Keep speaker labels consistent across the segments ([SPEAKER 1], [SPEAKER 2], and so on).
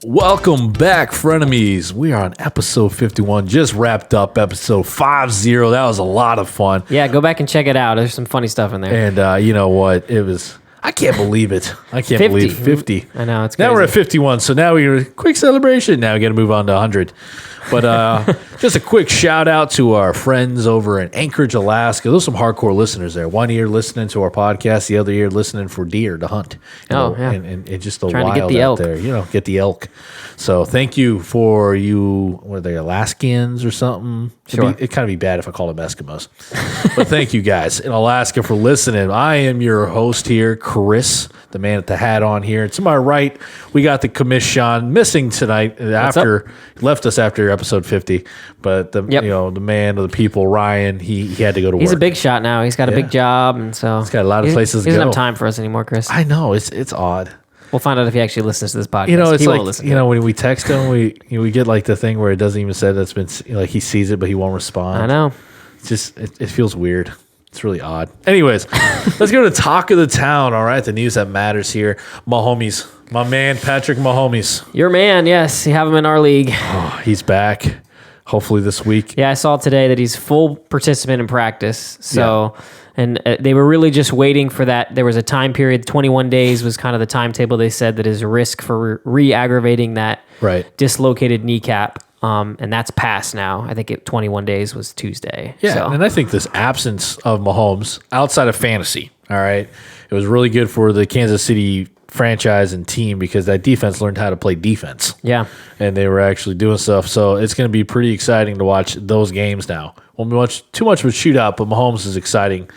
[SPEAKER 1] Welcome back, frenemies. We are on episode 51. Just wrapped up episode 50. That was a lot of fun.
[SPEAKER 2] Yeah, go back and check it out. There's some funny stuff in there.
[SPEAKER 1] And you know what? It was... I can't believe it. I can't believe 50.
[SPEAKER 2] I know, it's crazy.
[SPEAKER 1] Now we're at 51, so now we're quick celebration. Now we got to move on to 100. But just a quick shout out to our friends over in Anchorage, Alaska. Those are some hardcore listeners there. One ear listening to our podcast, the other ear listening for deer to hunt. And just the
[SPEAKER 2] Trying
[SPEAKER 1] wild
[SPEAKER 2] to get the
[SPEAKER 1] out
[SPEAKER 2] elk.
[SPEAKER 1] there. Get the elk. So thank you for you. Were they Alaskans or something?
[SPEAKER 2] Sure.
[SPEAKER 1] It'd kind of be bad if I called them Eskimos. But thank you guys in Alaska for listening. I am your host here, Chris, the man with the hat on here. And to my right, we got the commission missing tonight. He left us after episode 50. But the man of the people, Ryan, he had to go to work.
[SPEAKER 2] He's a big shot now. He's got a big job, and so
[SPEAKER 1] he's got a lot of places to go.
[SPEAKER 2] He doesn't have time for us anymore, Chris.
[SPEAKER 1] I know it's odd.
[SPEAKER 2] We'll find out if he actually listens to this podcast.
[SPEAKER 1] It's
[SPEAKER 2] he
[SPEAKER 1] like
[SPEAKER 2] won't listen to it.
[SPEAKER 1] When we text him, we get like the thing where it doesn't even say that's been like he sees it, but he won't respond.
[SPEAKER 2] I know.
[SPEAKER 1] It's just it feels weird. It's really odd. Anyways, let's go to talk of the town. All right, the news that matters here. Mahomes, my man Patrick Mahomes.
[SPEAKER 2] Your man, yes, you have him in our league.
[SPEAKER 1] Oh, he's back. Hopefully this week.
[SPEAKER 2] Yeah, I saw today that he's full participant in practice. So. Yeah. And they were really just waiting for that. There was a time period, 21 days was kind of the timetable. They said that is a risk for re-aggravating that dislocated kneecap. And that's passed now. I think 21 days was Tuesday.
[SPEAKER 1] Yeah,
[SPEAKER 2] so.
[SPEAKER 1] And I think this absence of Mahomes outside of fantasy, all right, it was really good for the Kansas City franchise and team because that defense learned how to play defense.
[SPEAKER 2] Yeah.
[SPEAKER 1] And they were actually doing stuff. So it's going to be pretty exciting to watch those games now. Won't be too much of a shootout, but Mahomes is exciting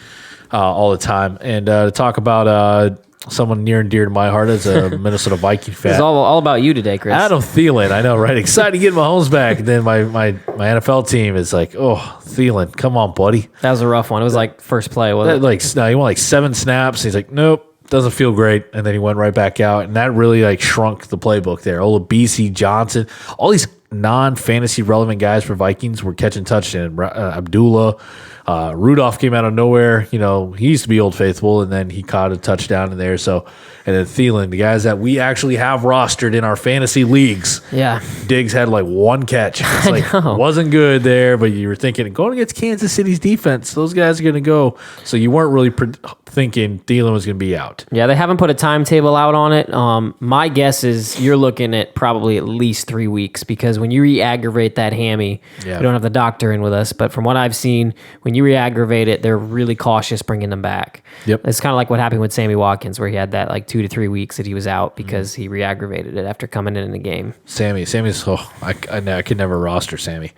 [SPEAKER 1] all the time. And to talk about someone near and dear to my heart as a Minnesota Viking fan.
[SPEAKER 2] It's all about you today, Chris.
[SPEAKER 1] Adam Thielen, I know, right? Excited to get Mahomes back. And then my NFL team is like, oh, Thielen, come on, buddy.
[SPEAKER 2] That was a rough one. It was like first play, wasn't it?
[SPEAKER 1] He won like 7 snaps. He's like, nope. Doesn't feel great, and then he went right back out, and that really like shrunk the playbook there. Olabisi, Johnson, all these non-fantasy relevant guys for Vikings were catching touchdowns. Abdullah, Rudolph came out of nowhere. He used to be Old Faithful, and then he caught a touchdown in there. So, and then Thielen, the guys that we actually have rostered in our fantasy leagues.
[SPEAKER 2] Yeah,
[SPEAKER 1] Diggs had like 1 catch. It's like wasn't good there, but you were thinking going against Kansas City's defense, those guys are going to go. So you weren't really thinking Thielen was going to be out.
[SPEAKER 2] Yeah, they haven't put a timetable out on it. My guess is you're looking at probably at least 3 weeks because when you re-aggravate that hammy, we don't have the doctor in with us, but from what I've seen, when you re-aggravate it, they're really cautious bringing them back.
[SPEAKER 1] Yep.
[SPEAKER 2] It's kind of like what happened with Sammy Watkins, where he had that like 2 to 3 weeks that he was out because he re-aggravated it after coming in the game.
[SPEAKER 1] Sammy's I could never roster Sammy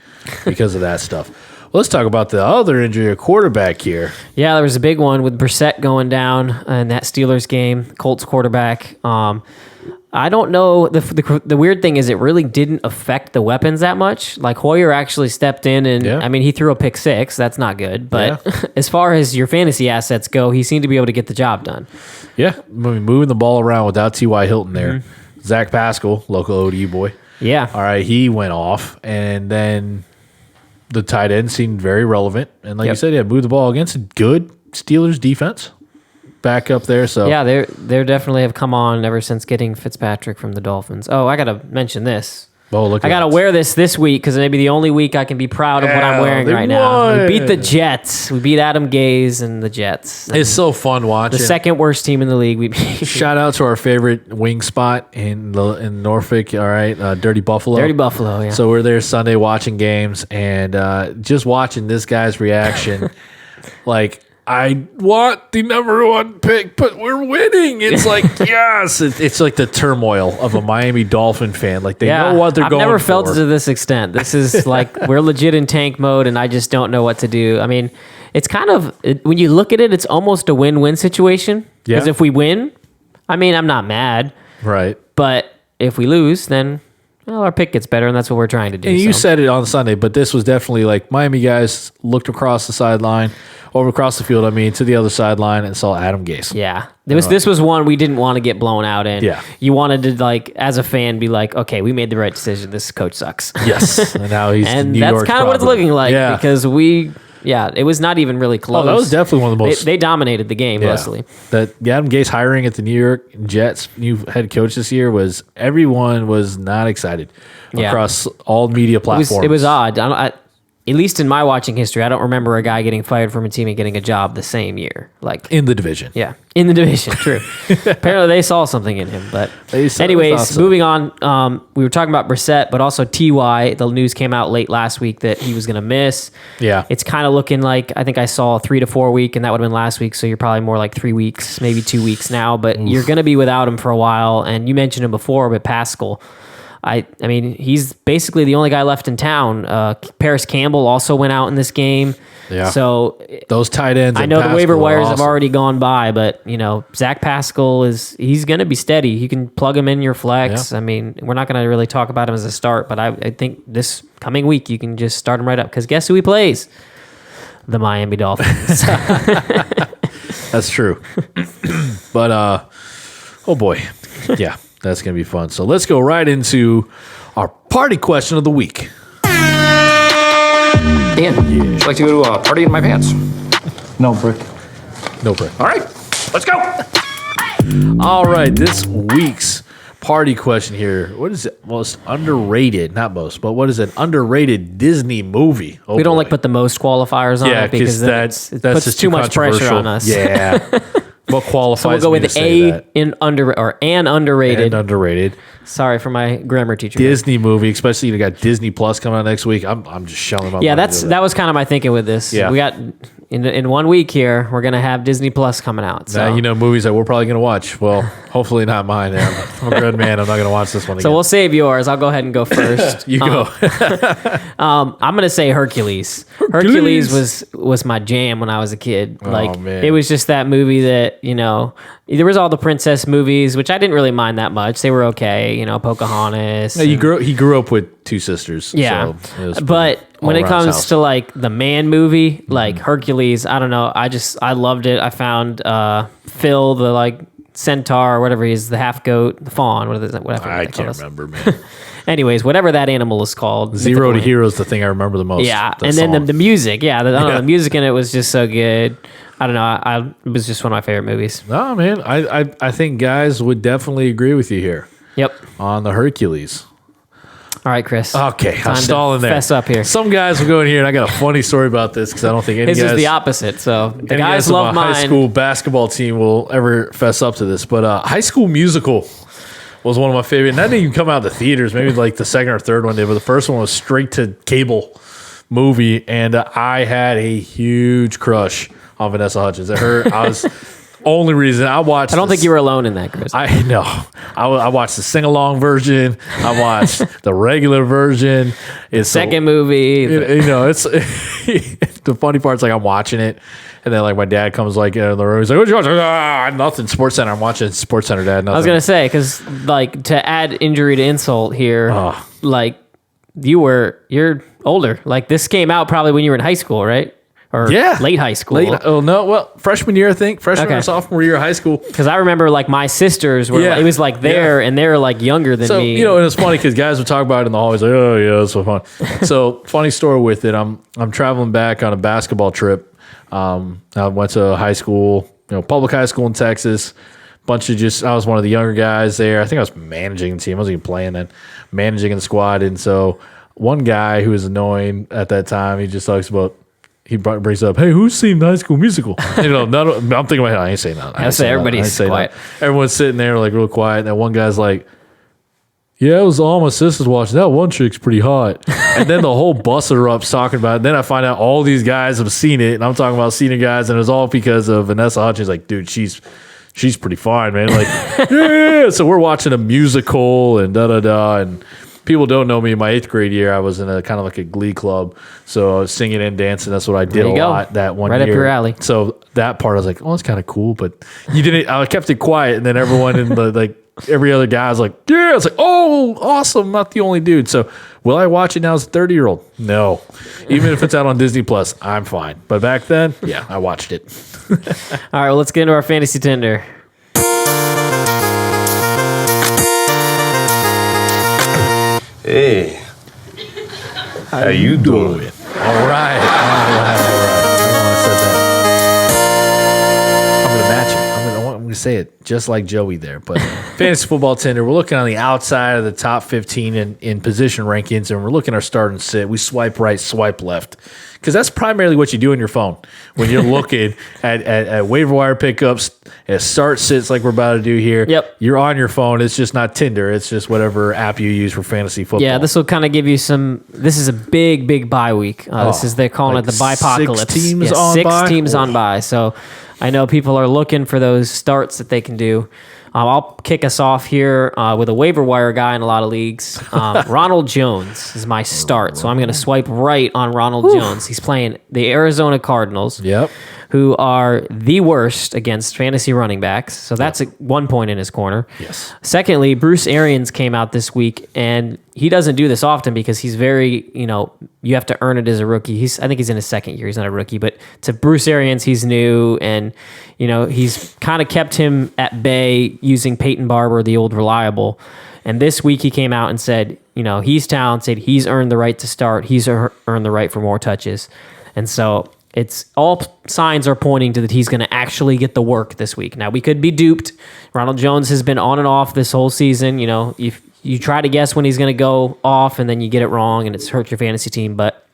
[SPEAKER 1] because of that stuff. Well, let's talk about the other injury, a quarterback here.
[SPEAKER 2] Yeah, there was a big one with Brissett going down in that Steelers game, Colts quarterback. I don't know. The weird thing is it really didn't affect the weapons that much. Like Hoyer actually stepped in and, I mean, he threw a pick 6. That's not good. But as far as your fantasy assets go, he seemed to be able to get the job done.
[SPEAKER 1] Yeah, moving the ball around without T.Y. Hilton there. Mm-hmm. Zach Pascal, local ODU boy.
[SPEAKER 2] Yeah.
[SPEAKER 1] All right, he went off. And then the tight end seemed very relevant. And like you said, moved the ball against a good Steelers defense. Back up there, so
[SPEAKER 2] yeah, they definitely have come on ever since getting Fitzpatrick from the Dolphins. Oh, I gotta mention this.
[SPEAKER 1] Oh, look!
[SPEAKER 2] I gotta wear this week because it may be the only week I can be proud of what I'm wearing right now. We beat the Jets. We beat Adam Gase and the Jets.
[SPEAKER 1] It's so fun watching.
[SPEAKER 2] The second worst team in the league. We beat.
[SPEAKER 1] Shout out to our favorite wing spot in Norfolk. All right, Dirty Buffalo.
[SPEAKER 2] Dirty Buffalo. Yeah.
[SPEAKER 1] So we're there Sunday watching games and just watching this guy's reaction, like. I want the number 1 pick, but we're winning. It's like, yes. It's like the turmoil of a Miami Dolphin fan. Like, they know what they're going for.
[SPEAKER 2] I've never felt it to this extent. This is like, we're legit in tank mode, and I just don't know what to do. I mean, it's kind of, when you look at it, it's almost a win-win situation. Because if we win, I mean, I'm not mad.
[SPEAKER 1] Right.
[SPEAKER 2] But if we lose, then... well, our pick gets better, and that's what we're trying to do.
[SPEAKER 1] And you said it on Sunday, but this was definitely like Miami guys looked across the sideline, over across the field, to the other sideline, and saw Adam Gase.
[SPEAKER 2] Yeah. This was one we didn't want to get blown out in.
[SPEAKER 1] Yeah.
[SPEAKER 2] You wanted to, like, as a fan, be like, okay, we made the right decision. This coach sucks.
[SPEAKER 1] Yes. And now he's
[SPEAKER 2] and
[SPEAKER 1] New
[SPEAKER 2] that's
[SPEAKER 1] York's
[SPEAKER 2] kind of what it's looking like because we Yeah, it was not even really close.
[SPEAKER 1] Oh, that was definitely one of the most.
[SPEAKER 2] They dominated the game, Leslie.
[SPEAKER 1] That Adam Gase hiring at the New York Jets new head coach this year was everyone was not excited across all media platforms.
[SPEAKER 2] It was odd. At least in my watching history, I don't remember a guy getting fired from a team and getting a job the same year. Like
[SPEAKER 1] in the division.
[SPEAKER 2] Yeah, in the division. True. Apparently, they saw something in him. But anyways, moving on. We were talking about Brissett, but also Ty. The news came out late last week that he was going to miss.
[SPEAKER 1] Yeah,
[SPEAKER 2] it's kind of looking like I think I saw 3 to 4 week, and that would have been last week. So you're probably more like 3 weeks, maybe 2 weeks now. But you're going to be without him for a while. And you mentioned him before, but Pascal. I mean, he's basically the only guy left in town. Paris Campbell also went out in this game.
[SPEAKER 1] Yeah.
[SPEAKER 2] So
[SPEAKER 1] those tight ends.
[SPEAKER 2] I know the waiver wires have already gone by, but Zach Pascal he's going to be steady. You can plug him in your flex. Yeah. I mean, we're not going to really talk about him as a start, but I think this coming week you can just start him right up because guess who he plays? The Miami Dolphins.
[SPEAKER 1] That's true. But oh boy, yeah. That's going to be fun. So let's go right into our party question of the week.
[SPEAKER 3] Ian, would you like to go to a party in my pants?
[SPEAKER 4] No brick.
[SPEAKER 1] No brick.
[SPEAKER 3] All right, let's go.
[SPEAKER 1] All right, this week's party question here. What is it? Most underrated, not most, but what is an underrated Disney movie?
[SPEAKER 2] We don't like put the most qualifiers on it because
[SPEAKER 1] that's
[SPEAKER 2] puts
[SPEAKER 1] just
[SPEAKER 2] too much pressure on us.
[SPEAKER 1] Yeah. What qualifies?
[SPEAKER 2] So we'll go with an underrated.
[SPEAKER 1] And underrated.
[SPEAKER 2] Sorry for my grammar teacher.
[SPEAKER 1] Disney movie, especially you got Disney Plus coming out next week. I'm just shelling my
[SPEAKER 2] Yeah, that was kind of my thinking with this.
[SPEAKER 1] Yeah.
[SPEAKER 2] We got in 1 week here, we're gonna have Disney Plus coming out. So
[SPEAKER 1] now, movies that we're probably gonna watch. Well, hopefully not mine. I'm a good man. I'm not gonna watch this one again.
[SPEAKER 2] So we'll save yours. I'll go ahead and go first.
[SPEAKER 1] You go.
[SPEAKER 2] I'm gonna say Hercules. Hercules was my jam when I was a kid. Like
[SPEAKER 1] man.
[SPEAKER 2] It was just that movie that there was all the princess movies, which I didn't really mind that much. They were okay. Pocahontas.
[SPEAKER 1] Yeah, he grew up with 2 sisters.
[SPEAKER 2] Yeah,
[SPEAKER 1] so
[SPEAKER 2] but when it comes
[SPEAKER 1] house.
[SPEAKER 2] to like the man movie, like Hercules, I don't know. I loved it. I found Phil, the centaur or whatever he is, the half goat, the fawn, whatever.
[SPEAKER 1] I can't remember, man.
[SPEAKER 2] Anyways, whatever that animal is called.
[SPEAKER 1] Zero to Hero is the thing I remember the most.
[SPEAKER 2] Yeah, and then the music. Yeah, the music in it was just so good. I don't know. It was just one of my favorite movies.
[SPEAKER 1] No, man. I think guys would definitely agree with you here.
[SPEAKER 2] Yep.
[SPEAKER 1] On the Hercules.
[SPEAKER 2] All right, Chris.
[SPEAKER 1] Okay, I'm stalling there.
[SPEAKER 2] Fess up here.
[SPEAKER 1] Some guys will go in here, and I got a funny story about this because I don't think any
[SPEAKER 2] His
[SPEAKER 1] guys...
[SPEAKER 2] is the opposite, so the guys
[SPEAKER 1] on
[SPEAKER 2] love
[SPEAKER 1] my
[SPEAKER 2] mine.
[SPEAKER 1] high school basketball team will ever fess up to this, but High School Musical was one of my favorite. And that didn't even come out of the theaters. Maybe like the second or third one did, but the first one was straight to cable movie, and I had a huge crush on Vanessa Hudgens. I was... Only reason I watched.
[SPEAKER 2] I don't think you were alone in that, Chris.
[SPEAKER 1] I know. I watched the sing along version. I watched the regular version. It's
[SPEAKER 2] second movie.
[SPEAKER 1] It's the funny part's like I'm watching it, and then like my dad comes like in the room. He's like, "What you watching?" Nothing. Sports Center. I'm watching Sports Center, Dad. Nothing.
[SPEAKER 2] I was gonna say because like to add injury to insult here, like you're older. Like this came out probably when you were in high school, right? Or late high school.
[SPEAKER 1] Freshman year, I think. Freshman or sophomore year of high school.
[SPEAKER 2] Because I remember like my sisters were, it was like there and they were like younger than me.
[SPEAKER 1] And it's funny because guys would talk about it in the hallways like, oh yeah, that's so fun. So funny story with it. I'm traveling back on a basketball trip. I went to high school, public high school in Texas. I was one of the younger guys there. I think I was managing the team. I wasn't even playing then. Managing in the squad. And so one guy who was annoying at that time, he just talks about, he brings up, hey, who's seen the High School Musical? I'm thinking about, I ain't saying that.
[SPEAKER 2] I say everybody's quiet.
[SPEAKER 1] Everyone's sitting there like real quiet. And then one guy's like, yeah, it was all my sisters watching. That one chick's pretty hot. And then the whole bus erupts talking about it. Then I find out all these guys have seen it. And I'm talking about senior guys. And it was all because of Vanessa Hudgens. Like, dude, she's pretty fine, man. Like, yeah. So we're watching a musical and da-da-da. And people don't know me. In my 8th grade year, I was in a kind of like a glee club. So I was singing and dancing. That's what I did a lot that one year.
[SPEAKER 2] Right up your alley.
[SPEAKER 1] So that part, I was like, oh, that's kind of cool. But you didn't, I kept it quiet. And then everyone in the, every other guy was like, yeah. I was like, oh, awesome. Not the only dude. So will I watch it now as a 30-year-old? No. Even if it's out on Disney Plus, I'm fine. But back then, yeah, I watched it.
[SPEAKER 2] All right, well, let's get into our fantasy tender.
[SPEAKER 5] Hey, how you doing?
[SPEAKER 1] All right. to say it, just like Joey there. But fantasy football Tinder, we're looking on the outside of the top 15 in position rankings, and we're looking at our start and sit. We swipe right, swipe left. Because that's primarily what you do on your phone when you're looking at waiver wire pickups, at start sits like we're about to do here.
[SPEAKER 2] Yep.
[SPEAKER 1] You're on your phone. It's just not Tinder. It's just whatever app you use for fantasy football.
[SPEAKER 2] Yeah, this will kind of give you some. This is a big bye week. They're calling it the byepocalypse.
[SPEAKER 1] 6 teams on
[SPEAKER 2] six
[SPEAKER 1] bye?
[SPEAKER 2] teams on bye. So I know people are looking for those starts that they can do. I'll kick us off here with a waiver wire guy in a lot of leagues. Ronald Jones is my start. So I'm going to swipe right on Ronald Jones. He's playing the Arizona Cardinals, who are the worst against fantasy running backs. So that's 1 point in his corner.
[SPEAKER 1] Yes.
[SPEAKER 2] Secondly, Bruce Arians came out this week, and he doesn't do this often because he's very, you have to earn it as a rookie. I think he's in his second year. He's not a rookie, but to Bruce Arians, he's new, and he's kind of kept him at bay using Peyton Barber, the old reliable. And this week he came out and said, he's talented. He's earned the right to start. He's earned the right for more touches. And so it's all signs are pointing to that he's going to actually get the work this week. Now, we could be duped. Ronald Jones has been on and off this whole season. If you try to guess when he's going to go off and then you get it wrong and it's hurt your fantasy team. But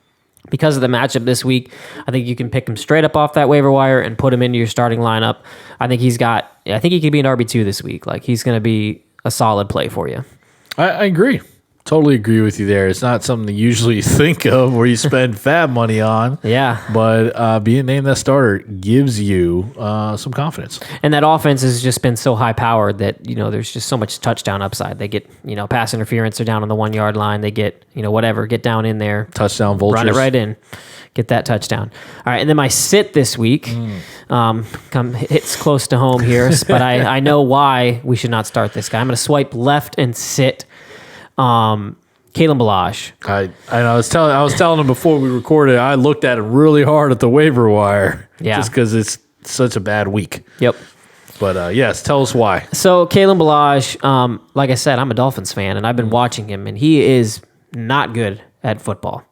[SPEAKER 2] because of the matchup this week, I think you can pick him straight up off that waiver wire and put him into your starting lineup. I think he could be an RB2 this week. Like, he's going to be a solid play for you.
[SPEAKER 1] I agree. Totally agree with you there. It's not something you usually think of where you spend fab money on.
[SPEAKER 2] Yeah.
[SPEAKER 1] But being named that starter gives you some confidence.
[SPEAKER 2] And that offense has just been so high powered that, there's just so much touchdown upside. They get, pass interference, they're down on the 1 yard line. They get, get down in there.
[SPEAKER 1] Touchdown vultures.
[SPEAKER 2] Run it right in. Get that touchdown. All right. And then my sit this week hits close to home here, but I know why we should not start this guy. I'm going to swipe left and sit Kalen Ballage.
[SPEAKER 1] I was telling him before we recorded, I looked at it really hard at the waiver wire.
[SPEAKER 2] Yeah.
[SPEAKER 1] Just because it's such a bad week.
[SPEAKER 2] Yep.
[SPEAKER 1] But yes, tell us why.
[SPEAKER 2] So Kalen Ballage, like I said, I'm a Dolphins fan, and I've been watching him, and he is not good at football.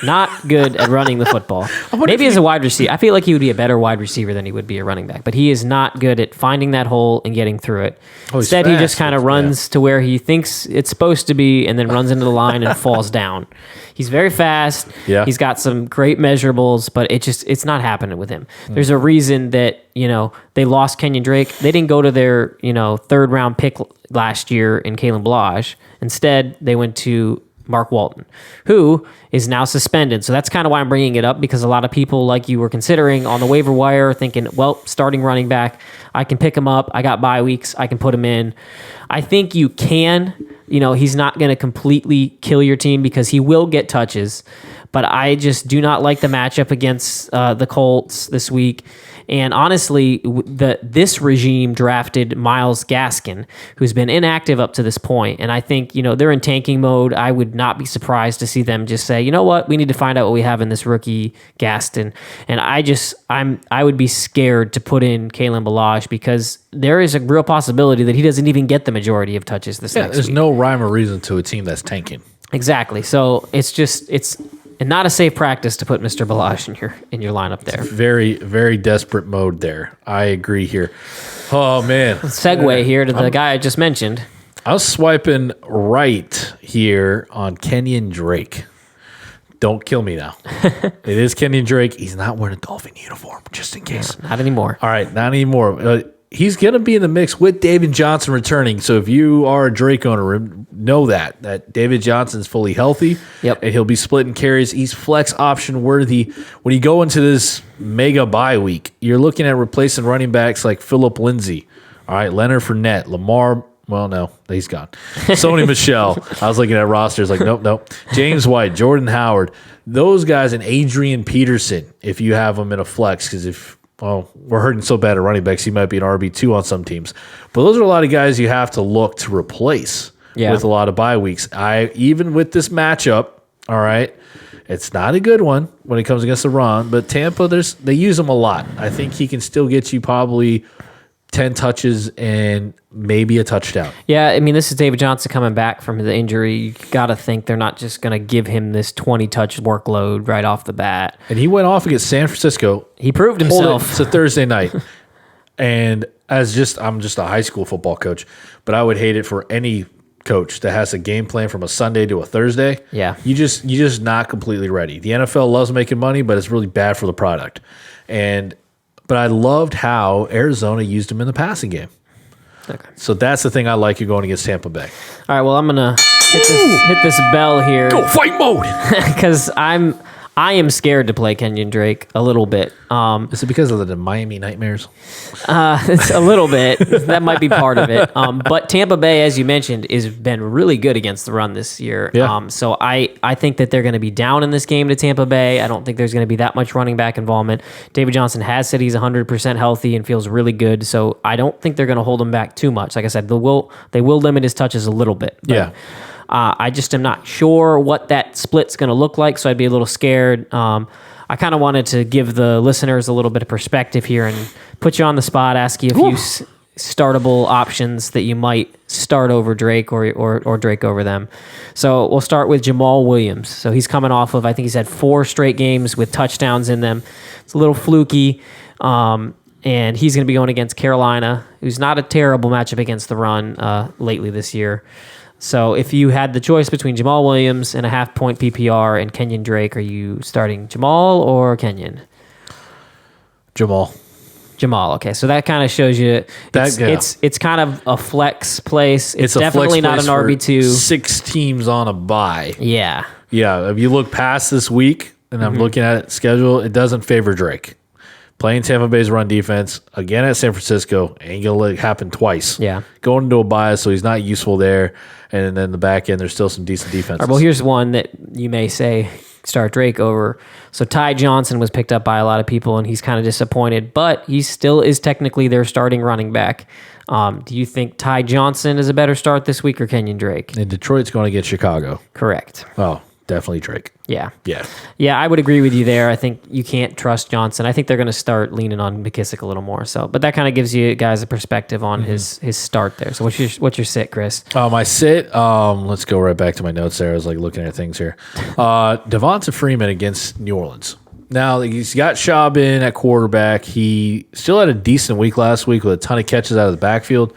[SPEAKER 2] Not good at running the football. Maybe as a wide receiver. I feel like he would be a better wide receiver than he would be a running back. But he is not good at finding that hole and getting through it. Instead, he just kind of runs to where he thinks it's supposed to be and then runs into the line and falls down. He's very fast.
[SPEAKER 1] Yeah.
[SPEAKER 2] He's got some great measurables, but it's not happening with him. There's a reason that, they lost Kenyon Drake. They didn't go to their, third round pick last year in Kalen Ballage. Instead, they went to Mark Walton, who is now suspended. So that's kind of why I'm bringing it up, because a lot of people, like you were considering on the waiver wire, thinking, well, starting running back, I can pick him up. I got bye weeks. I can put him in. I think you can. He's not going to completely kill your team because he will get touches, but I just do not like the matchup against the Colts this week. And honestly, this regime drafted Myles Gaskin, who's been inactive up to this point. And I think, they're in tanking mode. I would not be surprised to see them just say, you know what, we need to find out what we have in this rookie Gaston. And I would be scared to put in Kalen Ballage because there is a real possibility that he doesn't even get the majority of touches this next week.
[SPEAKER 1] There's no rhyme or reason to a team that's tanking.
[SPEAKER 2] Exactly. So it's not a safe practice to put Mr. Ballage in your lineup there.
[SPEAKER 1] Very, very desperate mode there. I agree here. Oh, man.
[SPEAKER 2] Segue here to the guy I just mentioned.
[SPEAKER 1] I was swiping right here on Kenyon Drake. Don't kill me now. It is Kenyon Drake. He's not wearing a Dolphin uniform, just in case.
[SPEAKER 2] Not anymore.
[SPEAKER 1] All right, not anymore. He's going to be in the mix with David Johnson returning. So if you are a Drake owner, know that David Johnson's fully healthy.
[SPEAKER 2] Yep.
[SPEAKER 1] And he'll be splitting carries. He's flex option worthy. When you go into this mega bye week, you're looking at replacing running backs like Phillip Lindsay. All right, Leonard Fournette, Lamar. Well, no, he's gone. Sony Michel. I was looking at rosters like, nope. James White, Jordan Howard. Those guys, and Adrian Peterson, if you have them in a flex, because we're hurting so bad at running backs, he might be an RB2 on some teams. But those are a lot of guys you have to look to replace with a lot of bye weeks. Even with this matchup, all right, it's not a good one when it comes against the run, but Tampa, they use him a lot. I think he can still get you probably 10 touches and maybe a touchdown.
[SPEAKER 2] Yeah, I mean, this is David Johnson coming back from the injury. You got to think they're not just going to give him this 20-touch workload right off the bat.
[SPEAKER 1] And he went off against San Francisco.
[SPEAKER 2] He proved himself.
[SPEAKER 1] It's a Thursday night. And I'm just a high school football coach, but I would hate it for any coach that has a game plan from a Sunday to a Thursday.
[SPEAKER 2] Yeah.
[SPEAKER 1] You just not completely ready. The NFL loves making money, but it's really bad for the product. But I loved how Arizona used him in the passing game.
[SPEAKER 2] Okay.
[SPEAKER 1] So that's the thing I like you going against Tampa Bay.
[SPEAKER 2] All right, well, I'm going to hit this bell here.
[SPEAKER 1] Go fight mode.
[SPEAKER 2] Because I am scared to play Kenyon Drake a little bit.
[SPEAKER 1] Is it because of the Miami Nightmares?
[SPEAKER 2] It's a little bit. That might be part of it. But Tampa Bay, as you mentioned, has been really good against the run this year.
[SPEAKER 1] Yeah.
[SPEAKER 2] So I think that they're going to be down in this game to Tampa Bay. I don't think there's going to be that much running back involvement. David Johnson has said he's 100% healthy and feels really good. So I don't think they're going to hold him back too much. Like I said, they will limit his touches a little bit. But,
[SPEAKER 1] Yeah.
[SPEAKER 2] I just am not sure what that split's going to look like, so I'd be a little scared. I kind of wanted to give the listeners a little bit of perspective here and put you on the spot, ask you a few startable options that you might start over Drake or Drake over them. So we'll start with Jamal Williams. So he's coming off of, I think he's had 4 straight games with touchdowns in them. It's a little fluky. And he's going to be going against Carolina, who's not a terrible matchup against the run lately this year. So if you had the choice between Jamal Williams and a half-point PPR and Kenyon Drake, are you starting Jamal or Kenyon?
[SPEAKER 1] Jamal.
[SPEAKER 2] Okay. So that kind of shows you it's kind of a flex place. It's definitely not an RB2.
[SPEAKER 1] 6 teams on a bye.
[SPEAKER 2] Yeah.
[SPEAKER 1] Yeah. If you look past this week, and I'm looking at it schedule, it doesn't favor Drake. Playing Tampa Bay's run defense again at San Francisco ain't gonna let it happen twice.
[SPEAKER 2] Yeah.
[SPEAKER 1] Going into a bias, so he's not useful there. And then the back end, there's still some decent defenses.
[SPEAKER 2] All right, well, here's one that you may say start Drake over. So Ty Johnson was picked up by a lot of people, and he's kind of disappointed, but he still is technically their starting running back. Do you think Ty Johnson is a better start this week or Kenyon Drake?
[SPEAKER 1] And Detroit's going to get Chicago.
[SPEAKER 2] Correct.
[SPEAKER 1] Oh, definitely Drake.
[SPEAKER 2] Yeah.
[SPEAKER 1] Yeah.
[SPEAKER 2] Yeah, I would agree with you there. I think you can't trust Johnson. I think they're going to start leaning on McKissick a little more. So, but that kind of gives you guys a perspective on his start there. So what's your sit, Chris?
[SPEAKER 1] My sit, let's go right back to my notes there. I was like looking at things here. Devonta Freeman against New Orleans. Now, he's got Schaub in at quarterback. He still had a decent week last week with a ton of catches out of the backfield.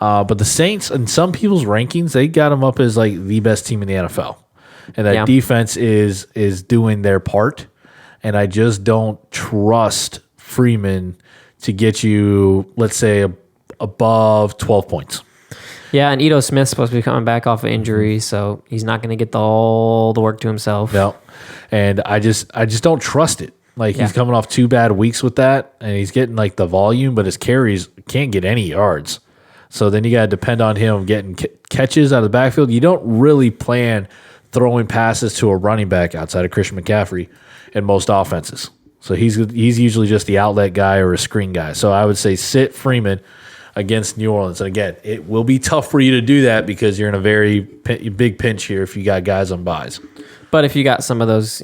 [SPEAKER 1] But the Saints, in some people's rankings, they got him up as like the best team in the NFL. And that defense is doing their part. And I just don't trust Freeman to get you, let's say, above 12 points.
[SPEAKER 2] Yeah, and Ito Smith's supposed to be coming back off of injury, so he's not going to get all the work to himself.
[SPEAKER 1] No. And I just don't trust it. Like, he's coming off 2 bad weeks with that, and he's getting, like, the volume, but his carries can't get any yards. So then you got to depend on him getting catches out of the backfield. You don't really plan throwing passes to a running back outside of Christian McCaffrey in most offenses. So he's usually just the outlet guy or a screen guy. So I would say sit Freeman against New Orleans. And again, it will be tough for you to do that because you're in a very big pinch here if you got guys on buys.
[SPEAKER 2] But if you got some of those,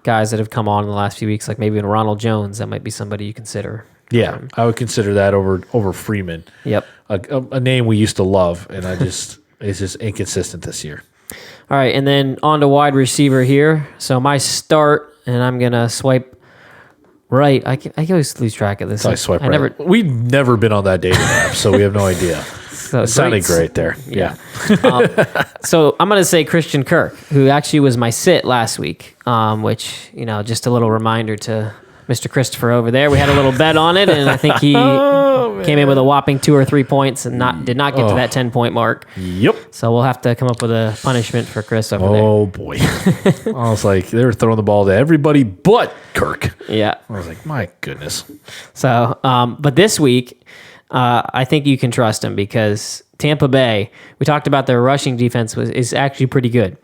[SPEAKER 2] guys that have come on in the last few weeks, like maybe in Ronald Jones, that might be somebody you consider.
[SPEAKER 1] Yeah, I would consider that over Freeman.
[SPEAKER 2] Yep.
[SPEAKER 1] A name we used to love, and it's just inconsistent this year.
[SPEAKER 2] All right, and then on to wide receiver here. So my start, and I'm going to swipe right. I always lose track of this.
[SPEAKER 1] I swipe right. We've never been on that dating app, so we have no idea.
[SPEAKER 2] So
[SPEAKER 1] it sounded great there. Yeah.
[SPEAKER 2] So I'm going to say Christian Kirk, who actually was my sit last week, which, just a little reminder to Mr. Christopher over there. We had a little bet on it, and I think he came in with a whopping 2 or 3 points and did not get to that 10-point mark.
[SPEAKER 1] Yep.
[SPEAKER 2] So we'll have to come up with a punishment for Chris over there.
[SPEAKER 1] Oh, boy. I was like, they were throwing the ball to everybody but Kirk.
[SPEAKER 2] Yeah.
[SPEAKER 1] I was like, my goodness.
[SPEAKER 2] So, but this week, I think you can trust him because Tampa Bay, we talked about their rushing defense is actually pretty good.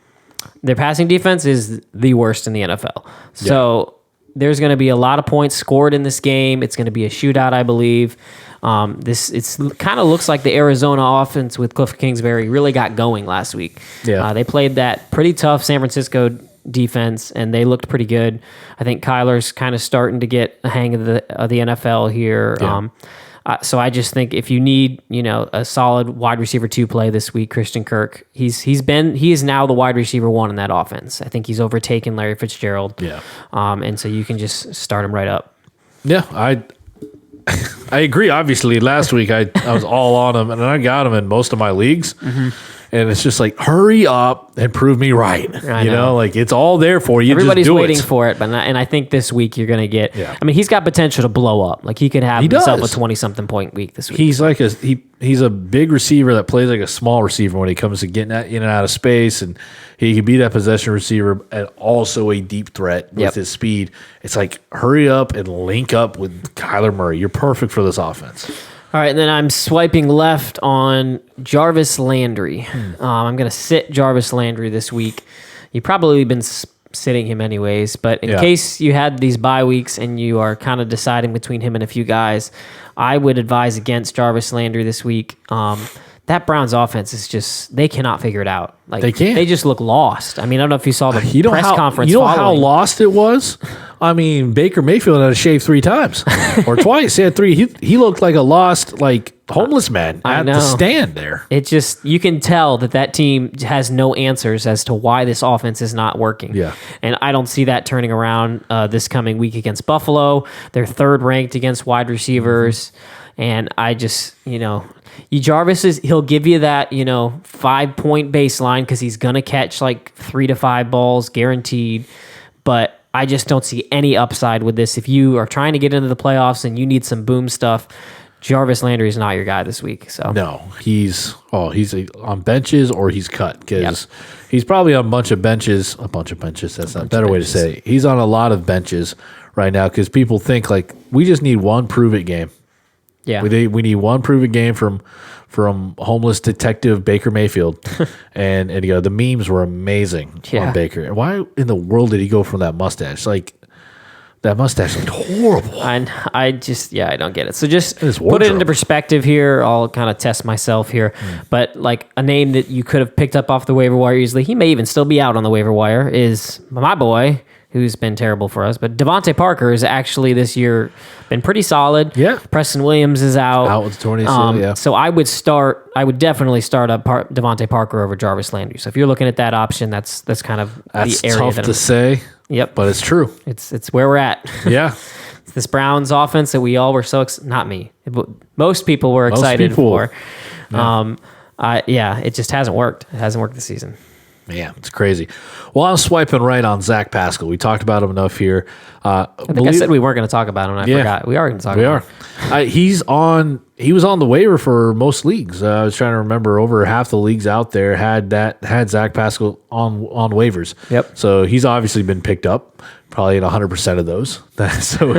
[SPEAKER 2] Their passing defense is the worst in the NFL. So there's going to be a lot of points scored in this game. It's going to be a shootout, I believe. It's kind of looks like the Arizona offense with Cliff Kingsbury really got going last week.
[SPEAKER 1] Yeah.
[SPEAKER 2] They played that pretty tough San Francisco defense, and they looked pretty good. I think Kyler's kind of starting to get a hang of the NFL here.
[SPEAKER 1] Yeah.
[SPEAKER 2] So I just think if you need, a solid wide receiver 2 play this week, Christian Kirk, he is now the wide receiver 1 in that offense. I think he's overtaken Larry Fitzgerald.
[SPEAKER 1] Yeah.
[SPEAKER 2] And so you can just start him right up.
[SPEAKER 1] Yeah, I agree. Obviously, last week I was all on him, and I got him in most of my leagues. And it's just like, hurry up and prove me right.
[SPEAKER 2] I
[SPEAKER 1] You
[SPEAKER 2] know.
[SPEAKER 1] know, like it's all there for you.
[SPEAKER 2] Everybody's
[SPEAKER 1] just do
[SPEAKER 2] waiting
[SPEAKER 1] it.
[SPEAKER 2] for it, and I think this week you're going to get.
[SPEAKER 1] Yeah.
[SPEAKER 2] I mean, he's got potential to blow up. Like he could have
[SPEAKER 1] He
[SPEAKER 2] himself
[SPEAKER 1] does.
[SPEAKER 2] a 20-something point week this week.
[SPEAKER 1] He's like he's a big receiver that plays like a small receiver when he comes to getting in and out of space, and he can be that possession receiver and also a deep threat with
[SPEAKER 2] Yep.
[SPEAKER 1] his speed. It's like, hurry up and link up with Kyler Murray. You're perfect for this offense.
[SPEAKER 2] All right, and then I'm swiping left on Jarvis Landry. I'm going to sit Jarvis Landry this week. You've probably been sitting him anyways, but in case you had these bye weeks and you are kind of deciding between him and a few guys, I would advise against Jarvis Landry this week. That Browns offense is just, they cannot figure it out. Like
[SPEAKER 1] They can't.
[SPEAKER 2] They just look lost. I mean, I don't know if you saw the press conference
[SPEAKER 1] You know how
[SPEAKER 2] following.
[SPEAKER 1] lost it was? I mean, Baker Mayfield had to shave 3 times or twice. He had 3. He looked like a lost, like homeless man
[SPEAKER 2] I
[SPEAKER 1] at
[SPEAKER 2] know.
[SPEAKER 1] the stand there.
[SPEAKER 2] It just, you can tell that team has no answers as to why this offense is not working.
[SPEAKER 1] Yeah.
[SPEAKER 2] And I don't see that turning around this coming week against Buffalo. They're third ranked against wide receivers. And I just, Jarvis he'll give you that, 5-point baseline because he's going to catch like 3 to 5 balls guaranteed. But I just don't see any upside with this. If you are trying to get into the playoffs and you need some boom stuff, Jarvis Landry is not your guy this week. So
[SPEAKER 1] No, he's on benches or he's cut because he's probably on a bunch of benches. That's not a better way to say it. He's on a lot of benches right now because people think like we just need one prove it game.
[SPEAKER 2] yeah,
[SPEAKER 1] We need one prove it game from homeless detective Baker Mayfield, and the memes were amazing
[SPEAKER 2] Yeah.
[SPEAKER 1] on Baker. And why in the world did he go from that mustache? Like that mustache looked horrible.
[SPEAKER 2] I just, I don't get it. So just
[SPEAKER 1] His
[SPEAKER 2] put it into
[SPEAKER 1] wardrobe.
[SPEAKER 2] perspective here. I'll kind of test myself here. But like a name that you could have picked up off the waiver wire easily, he may even still be out on the waiver wire, is my boy, who's been terrible for us. But Devontae Parker is actually this year been pretty solid.
[SPEAKER 1] Yeah.
[SPEAKER 2] Preston Williams is out.
[SPEAKER 1] Out with the torn ACL, yeah.
[SPEAKER 2] So I would definitely start up Devontae Parker over Jarvis Landry. So if you're looking at that option, that's kind of
[SPEAKER 1] That's
[SPEAKER 2] the area
[SPEAKER 1] tough
[SPEAKER 2] that
[SPEAKER 1] to say,
[SPEAKER 2] Yep.
[SPEAKER 1] but it's true.
[SPEAKER 2] It's where we're at.
[SPEAKER 1] Yeah.
[SPEAKER 2] It's this Browns offense that we all were not me, but most people were excited
[SPEAKER 1] people.
[SPEAKER 2] for. It just hasn't worked. It hasn't worked this season.
[SPEAKER 1] Man, it's crazy. Well, I'm swiping right on Zach Pascal. We talked about him enough here.
[SPEAKER 2] I think I said we weren't going to talk about him. And I forgot. We are going to talk
[SPEAKER 1] We
[SPEAKER 2] about
[SPEAKER 1] are.
[SPEAKER 2] him.
[SPEAKER 1] He was on the waiver for most leagues. I was trying to remember. Over half the leagues out there had Zach Pascal on waivers.
[SPEAKER 2] Yep.
[SPEAKER 1] So he's obviously been picked up, probably in 100% of those. So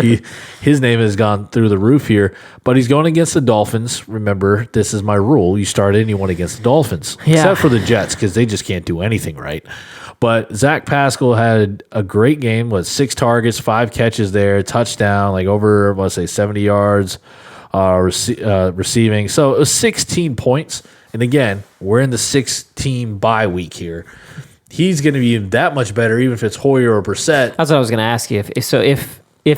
[SPEAKER 1] his name has gone through the roof here. But he's going against the Dolphins. Remember, this is my rule: you start anyone against the Dolphins,
[SPEAKER 2] Yeah.
[SPEAKER 1] except for the Jets because they just can't do anything right. But Zach Pascal had a great game with 6 targets, 5 catches there, touchdown, like over, 70 yards receiving. So it was 16 points. And again, we're in the 6-team bye week here. He's going to be that much better, even if it's Hoyer or Brissett.
[SPEAKER 2] That's what I was going to ask you. If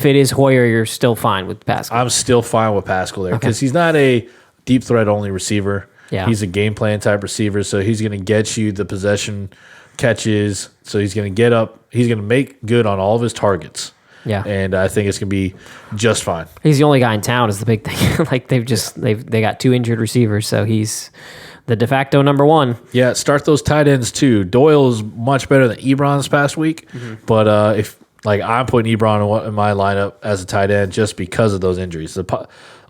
[SPEAKER 2] it is Hoyer, you're still fine with Pascal.
[SPEAKER 1] I'm still fine with Pascal there because he's not a deep threat only receiver.
[SPEAKER 2] Yeah.
[SPEAKER 1] He's a game plan type receiver. So he's going to get you the possession catches. So he's going to get up. He's going to make good on all of his targets.
[SPEAKER 2] Yeah.
[SPEAKER 1] And I think it's going to be just fine.
[SPEAKER 2] He's the only guy in town is the big thing. Like they got 2 injured receivers, so he's the de facto number 1.
[SPEAKER 1] Yeah, start those tight ends too. Doyle is much better than Ebron this past week. But if I'm putting Ebron in my lineup as a tight end just because of those injuries.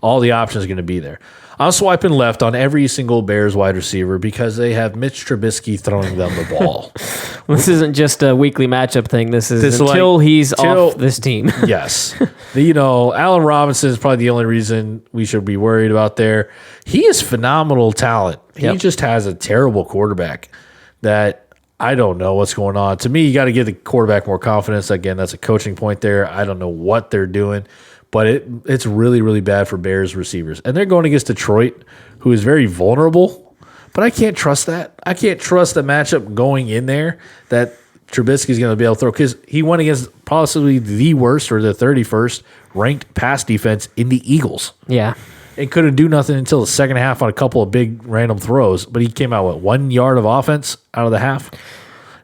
[SPEAKER 1] All the options are going to be there. I'm swiping left on every single Bears wide receiver because they have Mitch Trubisky throwing them the ball.
[SPEAKER 2] This isn't just a weekly matchup thing. This is until he's off this team.
[SPEAKER 1] Yes. Allen Robinson is probably the only reason we should be worried about there. He is phenomenal talent. He just has a terrible quarterback that I don't know what's going on. To me, you got to give the quarterback more confidence. Again, that's a coaching point there. I don't know what they're doing, but it's really, really bad for Bears receivers. And they're going against Detroit, who is very vulnerable, but I can't trust that. I can't trust the matchup going in there that Trubisky's going to be able to throw because he went against possibly the worst or the 31st ranked pass defense in the Eagles.
[SPEAKER 2] Yeah.
[SPEAKER 1] And couldn't do nothing until the second half on a couple of big random throws. But he came out with 1 yard of offense out of the half.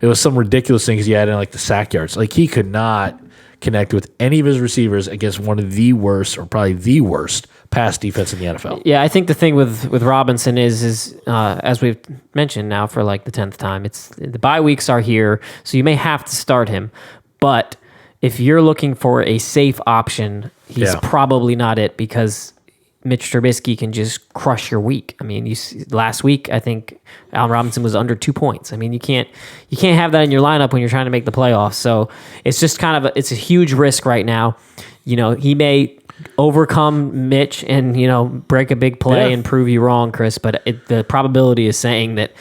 [SPEAKER 1] It was some ridiculous things he had in like the sack yards. Like he could not connect with any of his receivers against one of the worst, or probably the worst, pass defense in the NFL.
[SPEAKER 2] Yeah, I think the thing with Robinson is as we've mentioned now for like the 10th time, it's the bye weeks are here, so you may have to start him. But if you're looking for a safe option, he's probably not it, because Mitch Trubisky can just crush your week. I mean, last week I think Allen Robinson was under 2 points. I mean, you can't have that in your lineup when you're trying to make the playoffs. So it's just kind of it's a huge risk right now. He may overcome Mitch and break a big play and prove you wrong, Chris. But the probability is saying that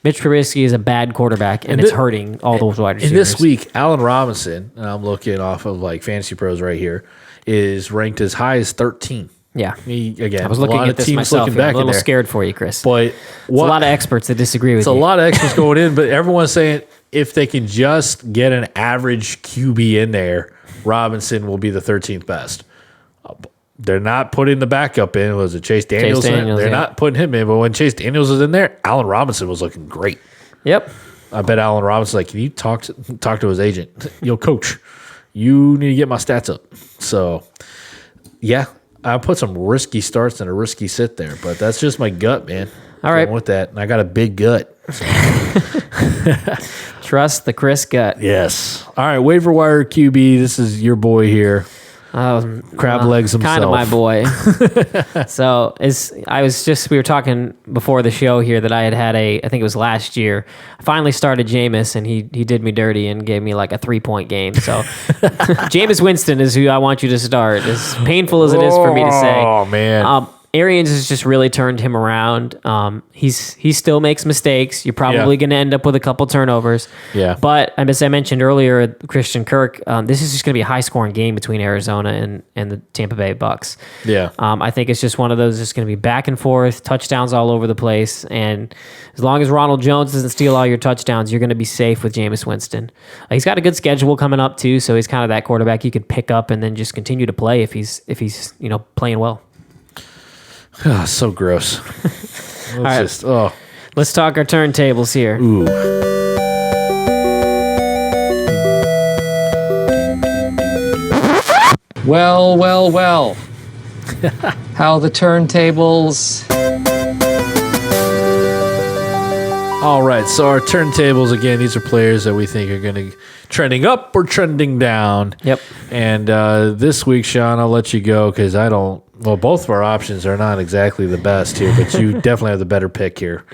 [SPEAKER 2] Mitch Trubisky is a bad quarterback, and it's hurting all those wide receivers.
[SPEAKER 1] And this week, Allen Robinson, and I'm looking off of like Fantasy Pros right here, is ranked as high as 13.
[SPEAKER 2] Yeah.
[SPEAKER 1] I
[SPEAKER 2] was looking at this myself. I'm a little scared for you, Chris.
[SPEAKER 1] But
[SPEAKER 2] a lot of experts that disagree with you.
[SPEAKER 1] It's a lot of experts going in, but everyone's saying if they can just get an average QB in there, Robinson will be the 13th best. They're not putting the backup in. Was it Chase Daniels? They're not putting him in. But when Chase Daniels was in there, Allen Robinson was looking great.
[SPEAKER 2] Yep.
[SPEAKER 1] I bet Allen Robinson's like, can you talk to his agent? Yo, coach, you need to get my stats up. So, yeah. I put some risky starts and a risky sit there, but that's just my gut, man.
[SPEAKER 2] All right.
[SPEAKER 1] Going with that, and I got a big gut.
[SPEAKER 2] Trust the Chris gut.
[SPEAKER 1] Yes. All right, waiver wire QB. This is your boy here. Crab legs himself.
[SPEAKER 2] Kind of my boy. So we were talking before the show here that I had I think it was last year. I finally started Jameis, and he did me dirty and gave me like a 3-point game. So Jameis Winston is who I want you to start, as painful as it is for me to say.
[SPEAKER 1] Oh, man.
[SPEAKER 2] Arians has just really turned him around. He still makes mistakes. You're probably going to end up with a couple turnovers.
[SPEAKER 1] Yeah.
[SPEAKER 2] But as I mentioned earlier, Christian Kirk, this is just going to be a high-scoring game between Arizona and the Tampa Bay Bucks.
[SPEAKER 1] Yeah.
[SPEAKER 2] I think it's just one of those that's going to be back and forth, touchdowns all over the place. And as long as Ronald Jones doesn't steal all your touchdowns, you're going to be safe with Jameis Winston. He's got a good schedule coming up too, so he's kind of that quarterback you could pick up and then just continue to play if he's playing well.
[SPEAKER 1] Oh, so gross. Let's
[SPEAKER 2] talk our turntables here.
[SPEAKER 1] Ooh.
[SPEAKER 4] Well. How the turntables.
[SPEAKER 1] All right, so our turntables, again, these are players that we think are going to trending up or trending down.
[SPEAKER 2] Yep.
[SPEAKER 1] And this week, Sean, I'll let you go because both of our options are not exactly the best here, but you definitely have the better pick here.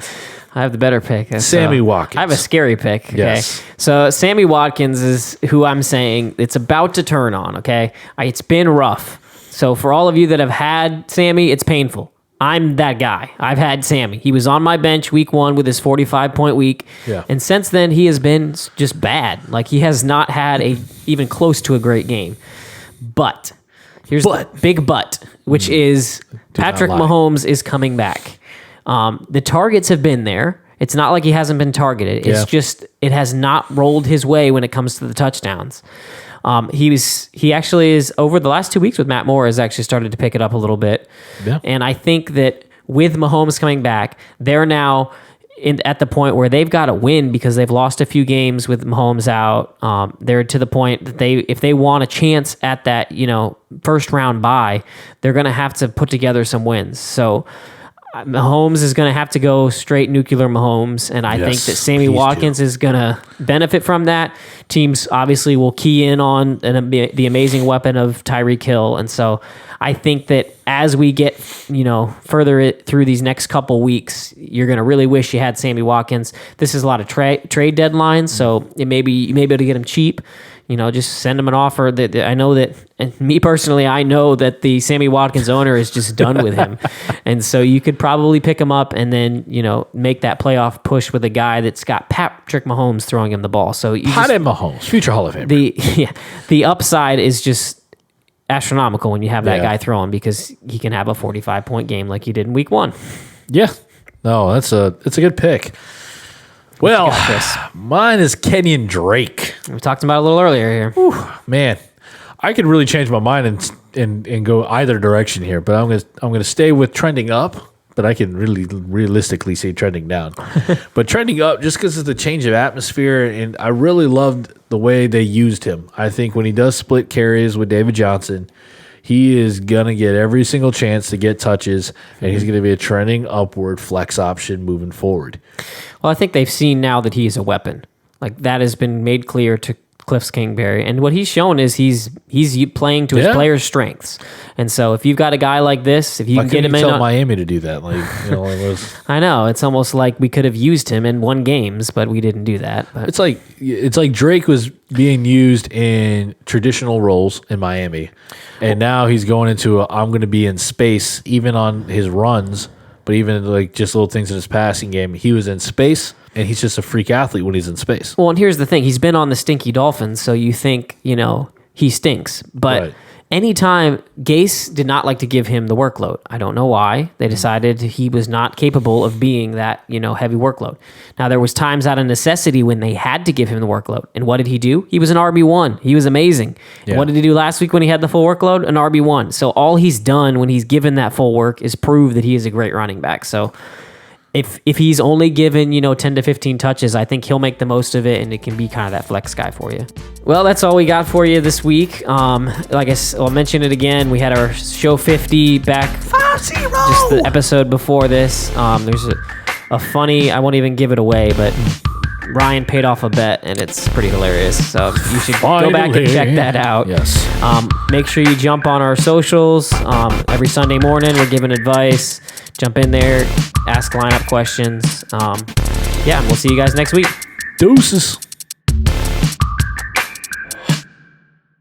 [SPEAKER 2] I have the better pick.
[SPEAKER 1] Sammy Watkins.
[SPEAKER 2] I have a scary pick. Okay.
[SPEAKER 1] Yes.
[SPEAKER 2] So Sammy Watkins is who I'm saying it's about to turn on. Okay. It's been rough. So for all of you that have had Sammy, it's painful. I'm that guy. I've had Sammy. He was on my bench week 1 with his 45-point week.
[SPEAKER 1] Yeah.
[SPEAKER 2] And since then, he has been just bad. Like, he has not had even close to a great game. But here's the big but, which is Patrick Mahomes is coming back. The targets have been there. It's not like he hasn't been targeted. It's just it has not rolled his way when it comes to the touchdowns. He actually is, over the last 2 weeks with Matt Moore, has actually started to pick it up a little bit. Yeah. And I think that with Mahomes coming back, they're now at the point where they've got to win because they've lost a few games with Mahomes out. They're to the point that if they want a chance at that, first round bye, they're going to have to put together some wins. So Mahomes is going to have to go straight nuclear Mahomes, and I think that Sammy Watkins is going to benefit from that. Teams obviously will key in on the amazing weapon of Tyreek Hill, and so I think that as we get further through these next couple weeks, you're going to really wish you had Sammy Watkins. This is a lot of trade deadlines, so you may be able to get him cheap. Just send him an offer. That I know that, and me personally, I know that the Sammy Watkins owner is just done with him, and so you could probably pick him up and then make that playoff push with a guy that's got Patrick Mahomes throwing him the ball. So
[SPEAKER 1] Mahomes, future Hall of Famer.
[SPEAKER 2] The upside is just astronomical when you have that guy throwing, because he can have a 45-point game like he did in week 1.
[SPEAKER 1] Yeah, no, it's a good pick. Well, mine is Kenyon Drake.
[SPEAKER 2] We talked about it a little earlier here.
[SPEAKER 1] Whew, man, I could really change my mind and go either direction here, but I'm gonna stay with trending up but I can really realistically see trending down. But trending up just because of the change of atmosphere, and I really loved the way they used him. I think when he does split carries with David Johnson, he is going to get every single chance to get touches, and he's going to be a trending upward flex option moving forward.
[SPEAKER 2] Well, I think they've seen now that he is a weapon. Like, that has been made clear to Cliff Kingsbury, and what he's shown is he's playing to his players' strengths. And so, if you've got a guy like this, if you can get him in,
[SPEAKER 1] tell Miami to do that, like it was.
[SPEAKER 2] I know it's almost like we could have used him and won games, but we didn't do that. But
[SPEAKER 1] It's like Drake was being used in traditional roles in Miami, and now he's going into I'm going to be in space, even on his runs, but even like just little things in his passing game. He was in space. And he's just a freak athlete when he's in space.
[SPEAKER 2] Well, and here's the thing. He's been on the stinky Dolphins, so you think, he stinks. But anytime, Gase did not like to give him the workload. I don't know why. They decided he was not capable of being that, heavy workload. Now, there was times out of necessity when they had to give him the workload. And what did he do? He was an RB1. He was amazing. Yeah. What did he do last week when he had the full workload? An RB1. So all he's done when he's given that full work is prove that he is a great running back. So If he's only given, 10 to 15 touches, I think he'll make the most of it, and it can be kind of that flex guy for you. Well, that's all we got for you this week. I'll mention it again. We had our show 50 back, 5-0. Just the episode before this. There's a funny, I won't even give it away, but Ryan paid off a bet, and it's pretty hilarious. So you should go back and check that out.
[SPEAKER 1] Yes.
[SPEAKER 2] Make sure you jump on our socials. Every Sunday morning, we're giving advice. Jump in there, ask lineup questions. We'll see you guys next week.
[SPEAKER 1] Deuces.